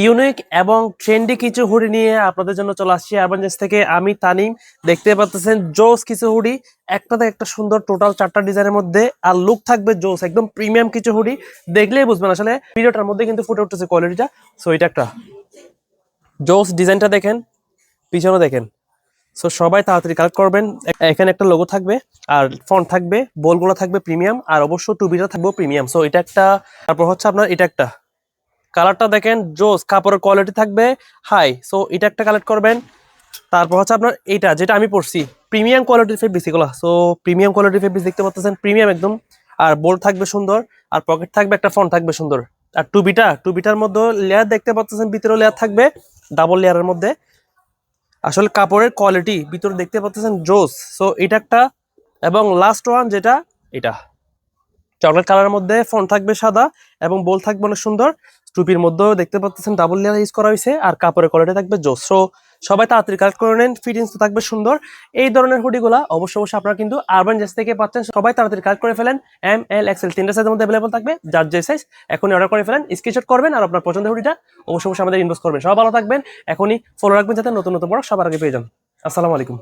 Unique এবং trendy কিছু hoodie নিয়ে আপনাদের জন্য চলে আসছি আরবানজেন্স থেকে। আমি তানিম, দেখতে পাচ্ছেন জোস কিছু হুডি, একটাতে একটা সুন্দর, টোটাল 4টা ডিজাইনের মধ্যে, আর লুক থাকবে জোস, একদম প্রিমিয়াম কিছু হুডি। দেখলেই বুঝবেন আসলে ভিডিওটার মধ্যে কিন্তু ফুটে উঠতেছে কোয়ালিটিটা। সো এটা একটা জোস, ডিজাইনটা দেখেন, পিছনে দেখেন। সো সবাই তাড়াতাড়ি কালেক্ট করবেন। এখানে একটা লোগো থাকবে, আর ফন্ট থাকবে, বলগুলো থাকবে প্রিমিয়াম, আর অবশ্য টুবিটা থাকবে প্রিমিয়াম। সো এটা একটা। তারপর হচ্ছে আপনার এটা একটা, কালারটা দেখেন জোস, কাপড়ের কোয়ালিটি থাকবে হাই। সো এটা একটা কালেক্ট করবেন। তারপর হচ্ছে আপনার এইটা, যেটা আমি পড়ছি, প্রিমিয়াম কোয়ালিটির ফেব্রিক্স এগুলো। সো প্রিমিয়াম কোয়ালিটির ফেব্রিক্স দেখতে পাচ্ছেন, প্রিমিয়াম একদম। আর বোল্ড থাকবে সুন্দর, আর পকেট থাকবে, একটা ফন্ট থাকবে সুন্দর। আর টুবিটার মধ্যে লেয়ার দেখতে পাচ্ছেন, ভিতরে লেয়ার থাকবে ডাবল লেয়ারের মধ্যে। আসলে কাপড়ের কোয়ালিটি ভিতরে দেখতে পাচ্ছেন জোস। সো এটা একটা। এবং লাস্ট ওয়ান যেটা, এটা চকলেট কালারের মধ্যে ফন্ট থাকবে সাদা, এবং বোল থাকবে অনেক সুন্দর। টুপির মধ্যেও দেখতে পাচ্ছেন ডাবল লেয়ার ইউজ করা হয়েছে, আর কাপড়ের কোয়ালিটি থাকবে জোস। সো সবাই তাড়াতাড়ি কালেক্ট করে নেন, ফিটিংস থাকবে সুন্দর। এই ধরনের হুডিগুলা অবশ্যই আপনারা কিন্তু আরবান জেস থেকে পাচ্ছেন। সবাই তাড়াতাড়ি কালেক্ট করে ফেলেন। এম, এল, এক্সেল 3টা সাইজের মধ্যে অ্যাভেলেবল থাকবে, যার যে সাইজ এখনই অর্ডার করে ফেলেন, স্ক্রিনশট করবেন, আর আপনার পছন্দের হুডিটা অবশ্যই আমাদের ইনবক্স করবেন। সবাই ভালো থাকবেন, এখনই ফলো রাখবেন যাতে নতুন নতুন প্রোডাক্ট সবার আগে পেয়ে যান। আসসালামু আলাইকুম।